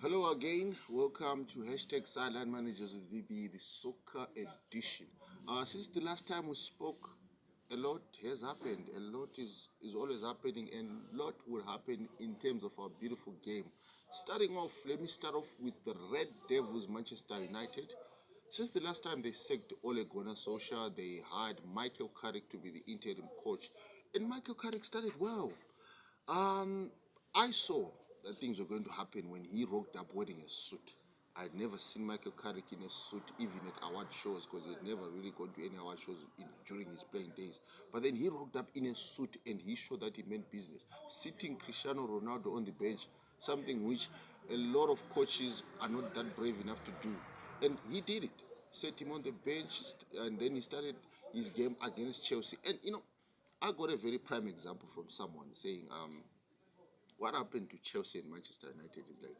Hello again, welcome to hashtag Sideline Managers with VB, the soccer edition. Since the last time we spoke, a lot has happened. A lot is always happening, and a lot will happen in terms of our beautiful game. Starting off, let me start off with the Red Devils, Manchester United. Since the last time they sacked Ole Gunnar Solskjaer, they hired Michael Carrick to be the interim coach, and Michael Carrick started well. Um, I saw that things were going to happen when he rocked up wearing a suit. I'd never seen Michael Carrick in a suit, even at award shows, because he had never really gone to any award shows during his playing days. But then he rocked up in a suit and he showed that he meant business, sitting Cristiano Ronaldo on the bench, something which a lot of coaches are not that brave enough to do. And he did it. Set him on the bench, and then he started his game against Chelsea. And I got a very prime example from someone saying, what happened to Chelsea and Manchester United is like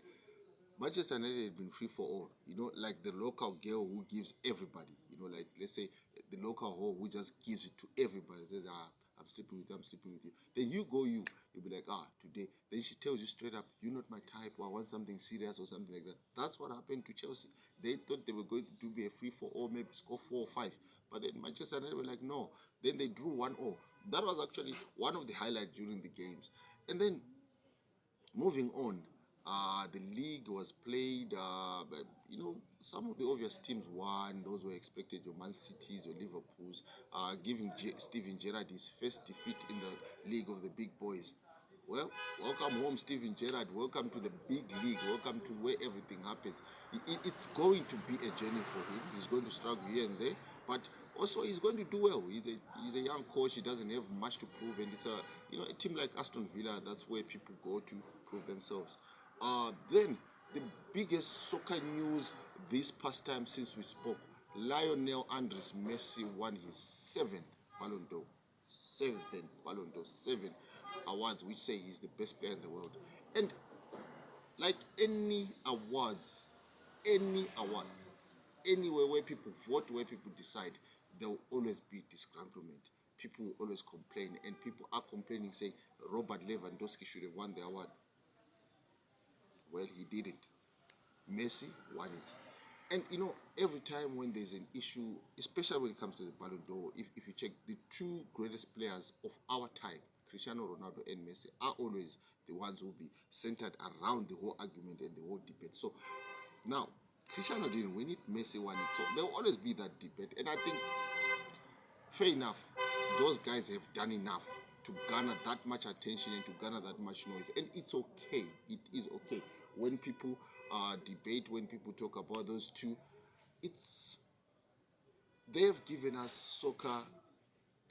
Manchester United had been free for all, like the local girl who gives everybody, like let's say the local whore who just gives it to everybody, says, I'm sleeping with you, I'm sleeping with you. Then you'll be like, today. Then she tells you straight up, you're not my type, or I want something serious or something like that. That's what happened to Chelsea. They thought they were going to be a free for all, maybe score 4 or 5. But then Manchester United were like, no. Then they drew 1-0. That was actually one of the highlights during the games. And then moving on, the league was played. But, some of the obvious teams won. Those were expected. Your Man Cities, your Liverpools, giving Steven Gerrard his first defeat in the league of the big boys. Well, welcome home, Steven Gerrard. Welcome to the big league. Welcome to where everything happens. It's going to be a journey for him. He's going to struggle here and there, but also he's going to do well. He's a young coach. He doesn't have much to prove, and it's a team like Aston Villa. That's where people go to prove themselves. Then the biggest soccer news this past time since we spoke: Lionel Andres Messi won his 7th Ballon d'Or. 7 awards which say he's the best player in the world. And like any awards, anywhere where people vote, where people decide, there will always be disgruntlement. People will always complain, and people are complaining, saying Robert Lewandowski should have won the award. Well, he didn't. Messi won it. And every time when there's an issue, especially when it comes to the Ballon d'Or, if you check the two greatest players of our time, Cristiano Ronaldo and Messi, are always the ones who will be centered around the whole argument and the whole debate. So now, Cristiano didn't win it, Messi won it. So there will always be that debate. And I think, fair enough, those guys have done enough to garner that much attention and to garner that much noise. And it's okay. It is okay. When people debate, when people talk about those two, they've given us soccer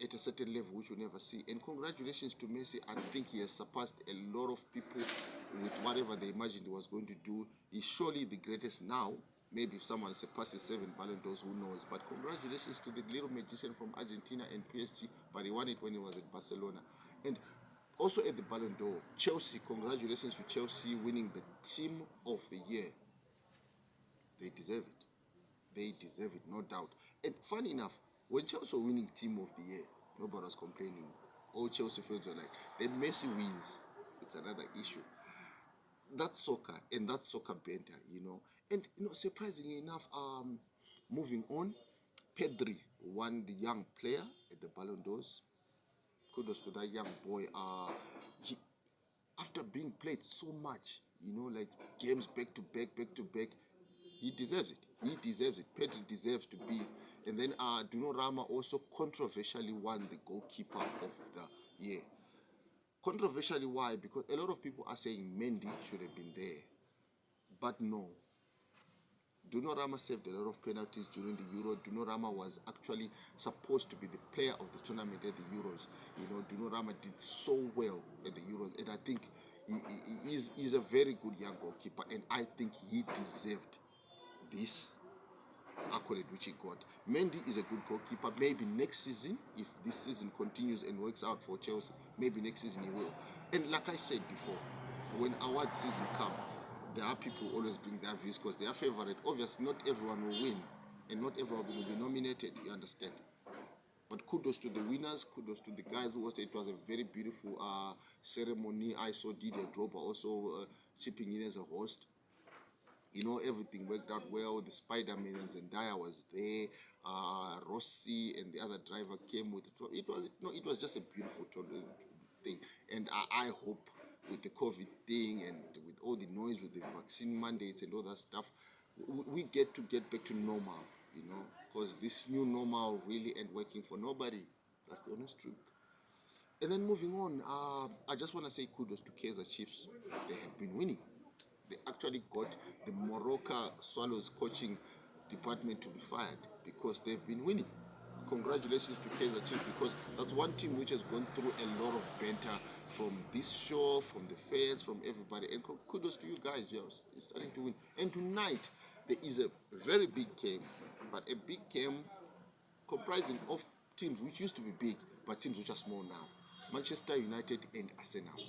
at a certain level which we'll never see. And congratulations to Messi. I think he has surpassed a lot of people with whatever they imagined he was going to do. He's surely the greatest now. Maybe if someone surpasses 7 Ballon d'Ors, who knows? But congratulations to the little magician from Argentina and PSG. But he won it when he was at Barcelona. And also at the Ballon d'Or, Chelsea, congratulations to Chelsea winning the Team of the Year. They deserve it. They deserve it, no doubt. And funny enough, when Chelsea were winning Team of the Year, nobody was complaining. All Chelsea fans were like, then Messi wins. It's another issue. That's soccer, and that's soccer banter, And, surprisingly enough, moving on, Pedri won the young player at the Ballon d'Ors. Kudos to that young boy. After being played so much, like games back to back, he deserves it. He deserves it. Pedri deserves to be. And then Duno Rama also controversially won the goalkeeper of the year. Controversially, why? Because a lot of people are saying Mendy should have been there. But no. Duno Rama saved a lot of penalties during the Euro. Duno Rama was actually supposed to be the player of the tournament at the Euros. Duno Rama did so well at the Euros. And I think he's a very good young goalkeeper. And I think he deserved this accolade which he got. Mendy is a good goalkeeper. Maybe next season, if this season continues and works out for Chelsea, maybe next season he will. And like I said before, when award season comes, there are people who always bring their views because they are favorite. Obviously, not everyone will win, and not everyone will be nominated. You understand? But kudos to the winners. Kudos to the guys who hosted. It was a very beautiful ceremony. I saw Didier Drogba also chipping in as a host. You know, everything worked out well. The Spider-Man and Zendaya was there. Rossi and the other driver came with the it was it was just a beautiful thing. And I hope with the COVID thing and with all the noise with the vaccine mandates and all that stuff, we get back to normal, you know, because this new normal really ain't working for nobody. That's the honest truth. And then moving on, I just want to say kudos to Kaizer Chiefs. They have been winning. They actually got the Morocco Swallows coaching department to be fired because they've been winning. Congratulations to Kaizer Chiefs, because that's one team which has gone through a lot of banter from this show, from the fans, from everybody. And kudos to you guys. You're starting to win. And tonight, there is a very big game, but a big game comprising of teams which used to be big, but teams which are small now. Manchester United and Arsenal.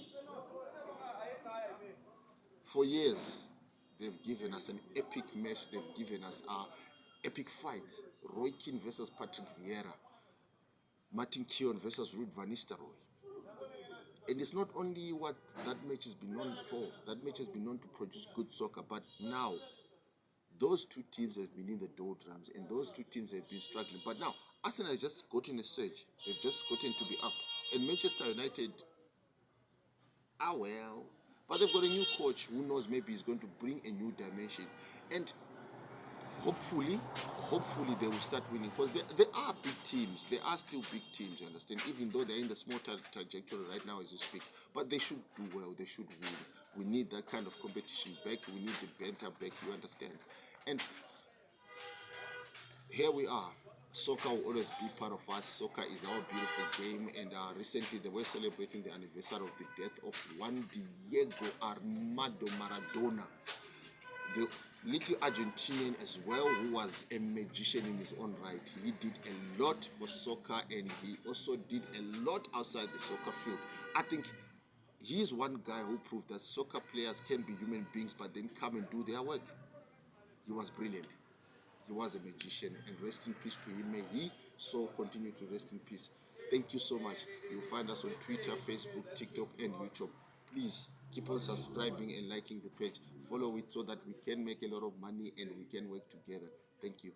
For years, they've given us an epic match. They've given us epic fights. Roy Keane versus Patrick Vieira. Martin Keown versus Ruud van Nistelrooy. And it's not only what that match has been known for. That match has been known to produce good soccer. But now, those two teams have been in the doldrums. And those two teams have been struggling. But now, Arsenal has just gotten a surge. They've just gotten to be up. And Manchester United, well. But they've got a new coach. Who knows, maybe he's going to bring a new dimension. And hopefully they will start winning, because they are big teams. They are still big teams, you understand, even though they're in the small trajectory right now as you speak. But they should do well. They should win. We need that kind of competition back. We need the banter back, you understand. And here we are. Soccer will always be part of us. Soccer is our beautiful game. And recently they were celebrating the anniversary of the death of one Diego Armando Maradona, the little Argentinian as well, who was a magician in his own right. He did a lot for soccer, and he also did a lot outside the soccer field. I think he's one guy who proved that soccer players can be human beings, but then come and do their work. He was brilliant. He was a magician, and rest in peace to him. May he so continue to rest in peace. Thank you so much. You'll find us on Twitter, Facebook, TikTok, and YouTube. Please keep on subscribing and liking the page. Follow it so that we can make a lot of money and we can work together. Thank you.